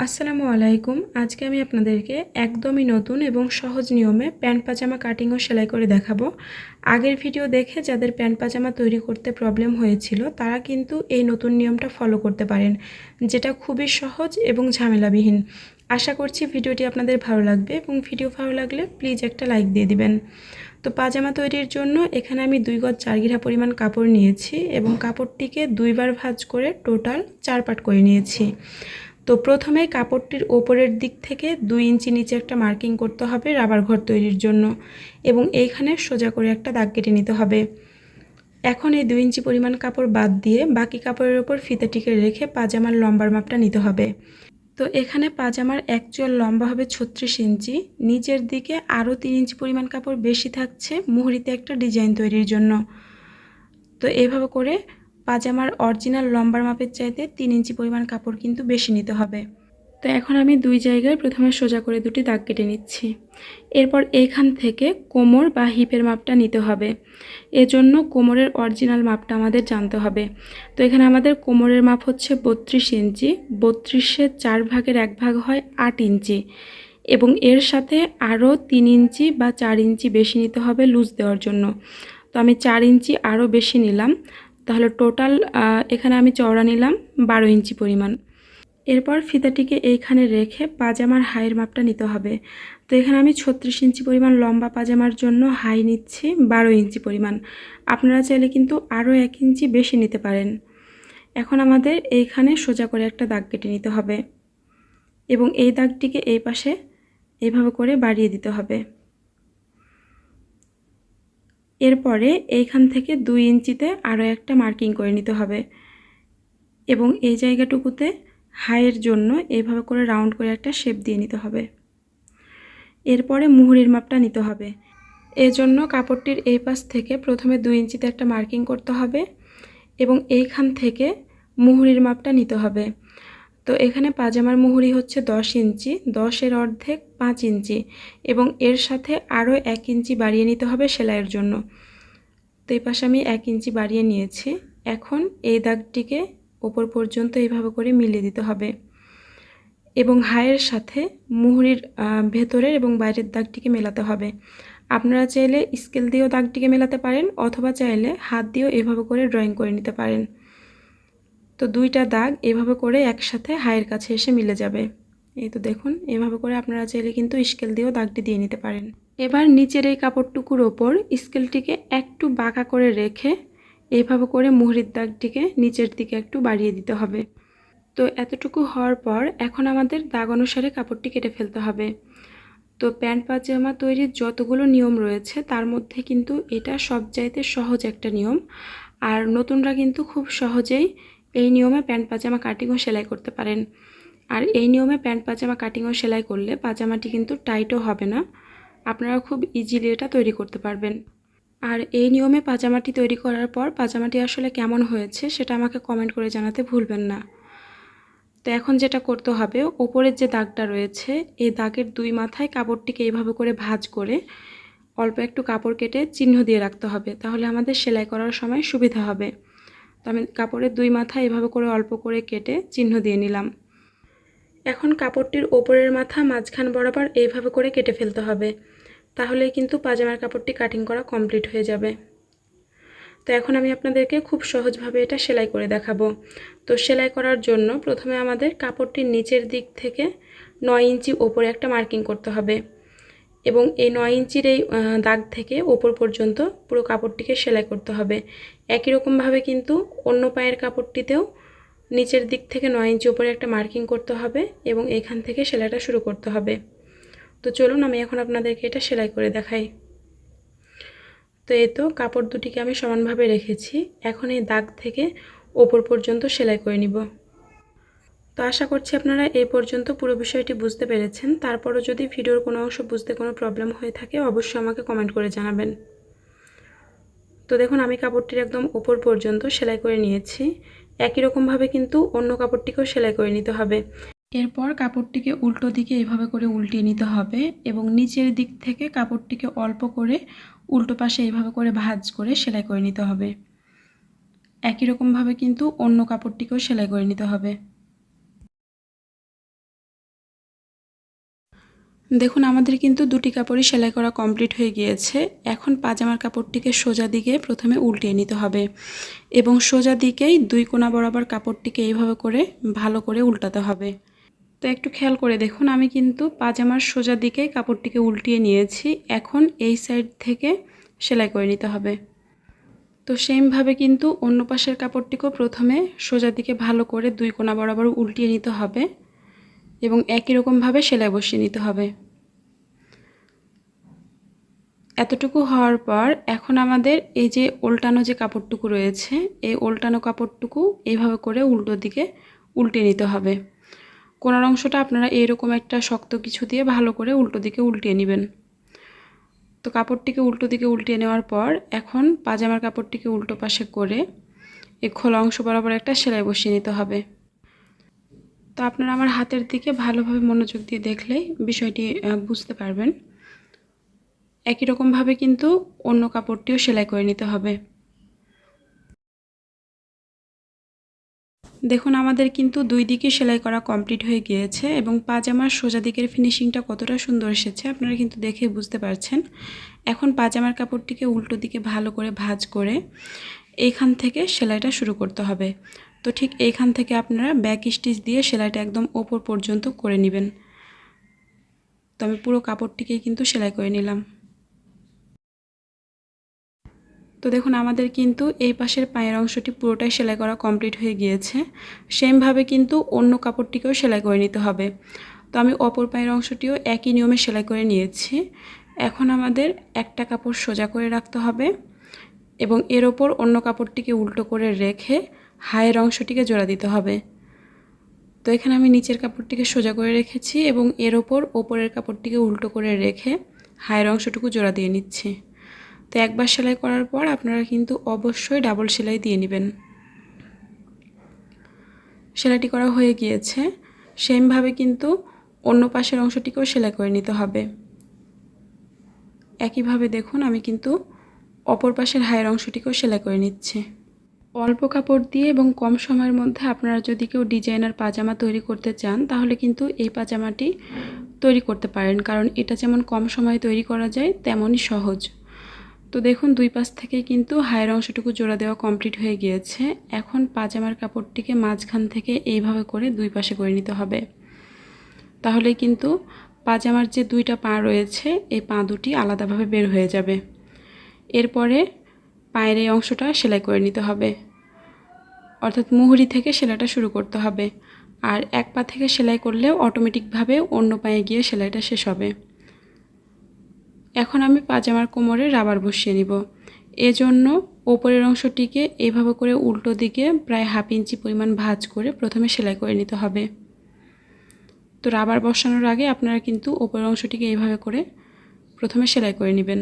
আসসালামু আলাইকুম। আজকে আমি আপনাদেরকে একদমই নতুন এবং সহজ নিয়মে প্যান্ট পাজামা কাটিং ও সেলাই করে দেখাবো। আগের ভিডিও দেখে যাদের প্যান্ট পাজামা তৈরি করতে প্রবলেম হয়েছিল তারা কিন্তু এই নতুন নিয়মটা ফলো করতে পারেন, যেটা খুবই সহজ এবং ঝামেলাবিহীন। আশা করছি ভিডিওটি আপনাদের ভালো লাগবে এবং ভিডিও ভালো লাগলে প্লিজ একটা লাইক দিয়ে দিবেন। তো পাজামা তৈরির জন্য এখানে আমি 2 গজ 4 গিরা পরিমাণ কাপড় নিয়েছি এবং কাপড়টিকে দুইবার ভাঁজ করে টোটাল 4 পাট করে নিয়েছি। তো প্রথমে কাপড়টির ওপরের দিক থেকে 2 ইঞ্চি নিচে একটা মার্কিং করতে হবে রাবার ঘর তৈরির জন্য এবং এইখানে সোজা করে একটা দাগ কেটে নিতে হবে। এখন এই 2 ইঞ্চি পরিমাণ কাপড় বাদ দিয়ে বাকি কাপড়ের ওপর ফিতাটিকে রেখে পাজামার লম্বার মাপটা নিতে হবে। তো এখানে পাজামার অ্যাকচুয়াল লম্বা হবে 36 ইঞ্চি, নিচের দিকে আরও 3 ইঞ্চি পরিমাণ কাপড় বেশি থাকছে মুহুরিতে একটা ডিজাইন তৈরির জন্য। তো এইভাবে করে পাজামার অরিজিনাল লম্বার মাপের চাইতে 3 ইঞ্চি পরিমাণ কাপড় কিন্তু বেশি নিতে হবে। তো এখন আমি 2 জায়গায় প্রথমে সোজা করে 2টি দাগ কেটে নিচ্ছি। এরপর এইখান থেকে কোমর বা হিপের মাপটা নিতে হবে। এজন্য কোমরের অরিজিনাল মাপটা আমাদের জানতে হবে। তো এখানে আমাদের কোমরের মাপ হচ্ছে 32 ইঞ্চি, 32-এর 4 ভাগের 1 ভাগ হয় 8 ইঞ্চি এবং এর সাথে আরও 3 ইঞ্চি বা 4 ইঞ্চি বেশি নিতে হবে লুজ দেওয়ার জন্য। তো আমি 4 ইঞ্চি আরও বেশি নিলাম, তাহলে টোটাল এখানে আমি চওড়া নিলাম 12 ইঞ্চি পরিমাণ। এরপর ফিতাটিকে এইখানে রেখে পাজামার হাইয়ের মাপটা নিতে হবে। তো এখানে আমি 36 ইঞ্চি পরিমাণ লম্বা পাজামার জন্য হাই নিচ্ছি 12 ইঞ্চি পরিমাণ। আপনারা চাইলে কিন্তু আরও 1 ইঞ্চি বেশি নিতে পারেন। এখন আমাদের এইখানে সোজা করে একটা দাগ কেটে নিতে হবে এবং এই দাগটিকে এই পাশে এইভাবে করে বাড়িয়ে দিতে হবে। এরপরে এইখান থেকে 2 ইঞ্চিতে আরও একটা মার্কিং করে নিতে হবে এবং এই জায়গাটুকুতে হাইয়ের জন্য এইভাবে করে রাউন্ড করে একটা শেপ দিয়ে নিতে হবে। এরপরে মুহুরির মাপটা নিতে হবে। এজন্য কাপড়টির এই পাশ থেকে প্রথমে 2 ইঞ্চিতে একটা মার্কিং করতে হবে এবং এইখান থেকে মুহুরির মাপটা নিতে হবে। তো এখানে পাজামার মুহুরি হচ্ছে 10 ইঞ্চি, 10-এর অর্ধেক 5 ইঞ্চি এবং এর সাথে আরও 1 ইঞ্চি বাড়িয়ে নিতে হবে সেলাইয়ের জন্য। তো এই পাশে আমি 1 ইঞ্চি বাড়িয়ে নিয়েছি। এখন এই দাগটিকে ওপর পর্যন্ত এইভাবে করে মিলিয়ে দিতে হবে এবং হাইয়ের সাথে মুহুরির ভেতরের এবং বাইরের দাগটিকে মেলাতে হবে। আপনারা চাইলে স্কেল দিয়েও দাগটিকে মেলাতে পারেন অথবা চাইলে হাত দিয়েও এভাবে করে ড্রয়িং করে নিতে পারেন। তো 2টা দাগ এভাবে করে একসাথে হাইয়ের কাছে এসে মিলে যাবে। এই তো দেখুন, এভাবে করে আপনারা চাইলে কিন্তু স্কেল দিয়েও দাগটি দিয়ে নিতে পারেন। এবার নিচের এই কাপড়টুকুর ওপর স্কেলটিকে একটু বাঁকা করে রেখে এইভাবে করে মুহুরির দাগটিকে নিচের দিকে একটু বাড়িয়ে দিতে হবে। তো এতটুকু হওয়ার পর এখন আমাদের দাগ অনুসারে কাপড়টি কেটে ফেলতে হবে। তো প্যান্ট পাজামা তৈরির যতগুলো নিয়ম রয়েছে তার মধ্যে কিন্তু এটা সবচাইতে সহজ একটা নিয়ম, আর নতুনরা কিন্তু খুব সহজেই এই নিয়মে প্যান্ট পাজামা কাটিং ও সেলাই করতে পারেন। আর এই নিয়মে প্যান্ট পাজামা কাটিং ও সেলাই করলে পাজামাটি কিন্তু টাইটও হবে না, আপনারা খুব ইজিলি এটা তৈরি করতে পারবেন। আর এই নিয়মে পাজামাটি তৈরি করার পর পাজামাটি আসলে কেমন হয়েছে সেটা আমাকে কমেন্ট করে জানাতে ভুলবেন না। তো এখন যেটা করতে হবে, ওপরের যে দাগটা রয়েছে এই দাগের 2 মাথায় কাপড়টিকে এইভাবে করে ভাঁজ করে অল্প একটু কাপড় কেটে চিহ্ন দিয়ে রাখতে হবে, তাহলে আমাদের সেলাই করার সময় সুবিধা হবে। তো আমি কাপড়ের 2 মাথায় এভাবে করে অল্প করে কেটে চিহ্ন দিয়ে নিলাম। এখন কাপড়টির ওপরের মাথা মাঝখান বরাবর এইভাবে করে কেটে ফেলতে হবে, তাহলে কিন্তু পাজামার কাপড়টি কাটিং করা কমপ্লিট হয়ে যাবে। তো এখন আমি আপনাদেরকে খুব সহজভাবে এটা সেলাই করে দেখাবো। তো সেলাই করার জন্য প্রথমে আমাদের কাপড়টির নিচের দিক থেকে 9 ইঞ্চি ওপরে একটা মার্কিং করতে হবে এবং এই 9 ইঞ্চির এই দাগ থেকে ওপর পর্যন্ত পুরো কাপড়টিকে সেলাই করতে হবে। একই রকমভাবে কিন্তু অন্য পায়ের কাপড়টিতেও নিচের দিক থেকে 9 ইঞ্চি ওপরে একটা মার্কিং করতে হবে এবং এখান থেকে সেলাইটা শুরু করতে হবে। তো চলুন আমি এখন আপনাদেরকে এটা সেলাই করে দেখাই। তো এই তো কাপড় দুটিকে আমি সমানভাবে রেখেছি, এখন এই দাগ থেকে ওপর পর্যন্ত সেলাই করে নিব। তো আশা করছি আপনারা এই পর্যন্ত পুরো বিষয়টি বুঝতে পেরেছেন। তারপরও যদি ভিডিওর কোনো অংশ বুঝতে কোনো প্রবলেম হয়ে থাকে অবশ্যই আমাকে কমেন্ট করে জানাবেন। তো দেখুন আমি কাপড়টির একদম ওপর পর্যন্ত সেলাই করে নিয়েছি। একই রকমভাবে কিন্তু অন্য কাপড়টিকেও সেলাই করে নিতে হবে। এরপর কাপড়টিকে উল্টো দিকে এভাবে করে উল্টিয়ে নিতে হবে এবং নিচের দিক থেকে কাপড়টিকে অল্প করে উল্টো পাশে এইভাবে করে ভাঁজ করে সেলাই করে নিতে হবে। একই রকমভাবে কিন্তু অন্য কাপড়টিকেও সেলাই করে নিতে হবে। দেখুন আমাদের কিন্তু দুটি কাপড়ই সেলাই করা কমপ্লিট হয়ে গিয়েছে। এখন পাজামার কাপড়টিকে সোজা দিকে প্রথমে উল্টিয়ে নিতে হবে এবং সোজা দিকেই দুই কোণা বরাবর কাপড়টিকে এইভাবে করে ভালো করে উল্টাতে হবে। তো একটু খেয়াল করে দেখুন, আমি কিন্তু পাজামার সোজা দিকেই কাপড়টিকে উল্টিয়ে নিয়েছি। এখন এই সাইড থেকে সেলাই করে নিতে হবে। তো সেমভাবে কিন্তু অন্য পাশের কাপড়টিকেও প্রথমে সোজা দিকে ভালো করে দুই কোণা বরাবর উল্টিয়ে নিতে হবে এবং একই রকমভাবে সেলাই বসিয়ে নিতে হবে। এতটুকু হওয়ার পর এখন আমাদের এই যে উল্টানো যে কাপড়টুকু রয়েছে, এই উল্টানো কাপড়টুকু এইভাবে করে উল্টো দিকে উল্টে নিতে হবে। কোণার অংশটা আপনারা এইরকম একটা শক্ত কিছু দিয়ে ভালো করে উল্টো দিকে উল্টিয়ে নেবেন। তো কাপড়টিকে উল্টো দিকে উল্টিয়ে নেওয়ার পর এখন পাজামার কাপড়টিকে উল্টো পাশে করে এই খোলা অংশ বরাবর একটা সেলাই বসিয়ে নিতে হবে। তো আপনারা আমার হাতের দিকে ভালোভাবে মনোযোগ দিয়ে দেখলেই বিষয়টি বুঝতে পারবেন। একই রকমভাবে কিন্তু অন্য কাপড়টিও সেলাই করে নিতে হবে। দেখুন আমাদের কিন্তু দুই দিকে সেলাই করা কমপ্লিট হয়ে গিয়েছে এবং পাজামার সোজা দিকের ফিনিশিংটা কতটা সুন্দর এসেছে আপনারা কিন্তু দেখে বুঝতে পারছেন। এখন পাজামার কাপড়টিকে উল্টো দিকে ভালো করে ভাঁজ করে এইখান থেকে সেলাইটা শুরু করতে হবে। তো ঠিক এইখান থেকে আপনারা ব্যাক স্টিচ দিয়ে সেলাইটা একদম ওপর পর্যন্ত করে নেবেন। তো আমি পুরো কাপড়টিকেই কিন্তু সেলাই করে নিলাম। তো দেখুন আমাদের কিন্তু এই পাশের পায়ের অংশটি পুরোটাই সেলাই করা কমপ্লিট হয়ে গিয়েছে। সেমভাবে কিন্তু অন্য কাপড়টিকেও সেলাই করে নিতে হবে। তো আমি অপর পায়ের অংশটিও একই নিয়মে সেলাই করে নিয়েছি। এখন আমাদের একটা কাপড় সোজা করে রাখতে হবে এবং এর ওপর অন্য কাপড়টিকে উল্টো করে রেখে হায়ের অংশটিকে জোড়া দিতে হবে। তো এখানে আমি নিচের কাপড়টিকে সোজা করে রেখেছি এবং এর ওপর ওপরের কাপড়টিকে উল্টো করে রেখে হায়ের অংশটুকু জোড়া দিয়ে নিচ্ছি। তো একবার সেলাই করার পর আপনারা কিন্তু অবশ্যই ডাবল সেলাই দিয়ে নেবেন। সেলাইটি করা হয়ে গিয়েছে। সেমভাবে কিন্তু অন্য পাশের অংশটিকেও সেলাই করে নিতে হবে। একইভাবে দেখুন আমি কিন্তু অপর পাশের হায়ের অংশটিকেও সেলাই করে নিচ্ছি। অল্প কাপড় দিয়ে এবং কম সময়ের মধ্যে আপনারা যদি কেউ ডিজাইনার পাজামা তৈরি করতে চান তাহলে কিন্তু এই পাজামাটি তৈরি করতে পারেন, কারণ এটা যেমন কম সময়ে তৈরি করা যায় তেমনই সহজ। তো দেখুন দুই পাশ থেকেই কিন্তু হায়ের অংশটুকু জোড়া দেওয়া কমপ্লিট হয়ে গিয়েছে। এখন পাজামার কাপড়টিকে মাঝখান থেকে এইভাবে করে দুই পাশে করে নিতে হবে। তাহলে কিন্তু পাজামার যে দুইটা পা রয়েছে এই পা দুটি আলাদাভাবে বের হয়ে যাবে। এরপরে পায়ের এই অংশটা সেলাই করে নিতে হবে, অর্থাৎ মুহুরি থেকে সেলাইটা শুরু করতে হবে। আর এক পা থেকে সেলাই করলেও অটোমেটিকভাবে অন্য পায়ে গিয়ে সেলাইটা শেষ হবে। এখন আমি পাজামার কোমরে রাবার বসিয়ে নিব। এজন্য ওপরের অংশটিকে এইভাবে করে উল্টো দিকে প্রায় হাফ ইঞ্চি পরিমাণ ভাঁজ করে প্রথমে সেলাই করে নিতে হবে। তো রাবার বসানোর আগে আপনারা কিন্তু ওপরের অংশটিকে এইভাবে করে প্রথমে সেলাই করে নেবেন।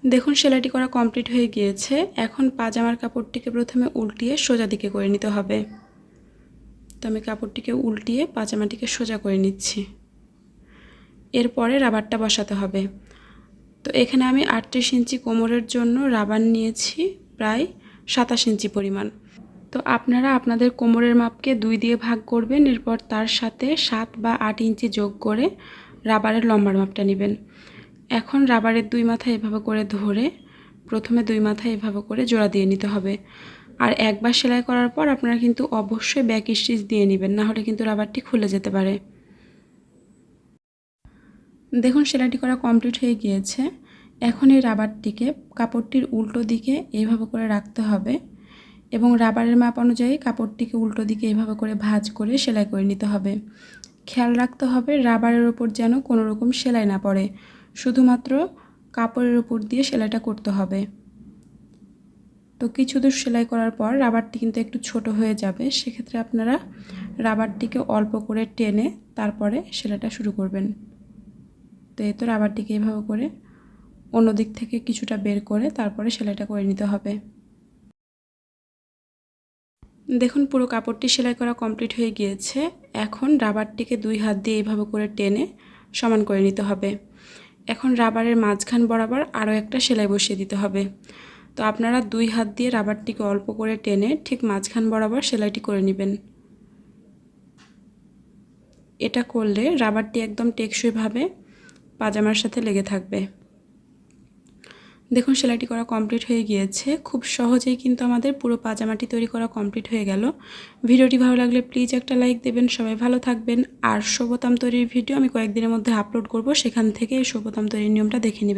দেখুন সেলাইটি করা কমপ্লিট হয়ে গিয়েছে। এখন পাজামার কাপড়টিকে প্রথমে উল্টিয়ে সোজা দিকে করে নিতে হবে। তো আমি কাপড়টিকে উল্টিয়ে পাজামাটিকে সোজা করে নিচ্ছি। এরপরে রাবারটা বসাতে হবে। তো এখানে আমি 38 ইঞ্চি কোমরের জন্য রাবার নিয়েছি প্রায় 27 ইঞ্চি পরিমাণ। তো আপনারা আপনাদের কোমরের মাপকে 2 দিয়ে ভাগ করবেন, এরপর তার সাথে 7 বা 8 ইঞ্চি যোগ করে রাবারের লম্বার মাপটা নেবেন। এখন রাবারের দুই মাথা এভাবে করে ধরে প্রথমে দুই মাথা এভাবে করে জোড়া দিয়ে নিতে হবে। আর একবার সেলাই করার পর আপনারা কিন্তু অবশ্যই ব্যাক স্টিচ দিয়ে নেবেন, না হলে কিন্তু রাবারটি খুলে যেতে পারে। দেখুন সেলাইটি করা কমপ্লিট হয়ে গিয়েছে। এখন এই রাবারটিকে কাপড়টির উল্টো দিকে এইভাবে করে রাখতে হবে এবং রাবারের মাপ অনুযায়ী কাপড়টিকে উল্টো দিকে এইভাবে করে ভাঁজ করে সেলাই করে নিতে হবে। খেয়াল রাখতে হবে রাবারের ওপর যেন কোনো রকম সেলাই না পড়ে, শুধুমাত্র কাপড়ের উপর দিয়ে সেলাইটা করতে হবে। তো কিছু দূর সেলাই করার পর রাবারটি কিন্তু একটু ছোট হয়ে যাবে, সেক্ষেত্রে আপনারা রাবারটিকে অল্প করে টেনে তারপরে সেলাইটা শুরু করবেন। তো এই তো রাবারটিকে এইভাবে করে অন্য দিক থেকে কিছুটা বের করে তারপরে সেলাইটা করে নিতে হবে। দেখুন পুরো কাপড়টি সেলাই করা কমপ্লিট হয়ে গিয়েছে। এখন রাবারটিকে দুই হাত দিয়ে এইভাবে করে টেনে সমান করে নিতে হবে। এখন রাবারের মাঝখান বরাবর আরও একটা সেলাই বসিয়ে দিতে হবে। তো আপনারা দুই হাত দিয়ে রাবারটিকে অল্প করে টেনে ঠিক মাঝখান বরাবর সেলাইটি করে নেবেন। এটা করলে রাবারটি একদম টেকসইভাবে পাজামার সাথে লেগে থাকবে। দেখুন সেলাইটি করা কমপ্লিট হয়ে গিয়েছে। খুব সহজেই কিন্তু আমাদের পুরো পাজামাটি তৈরি করা কমপ্লিট হয়ে গেল। ভিডিওটি ভালো লাগলে প্লিজ একটা লাইক দেবেন। সবাই ভালো থাকবেন। আর শো বোতাম তৈরির ভিডিও আমি কয়েকদিনের মধ্যে আপলোড করব, সেখান থেকে এই শো বোতাম তৈরির নিয়মটা দেখে নেবেন।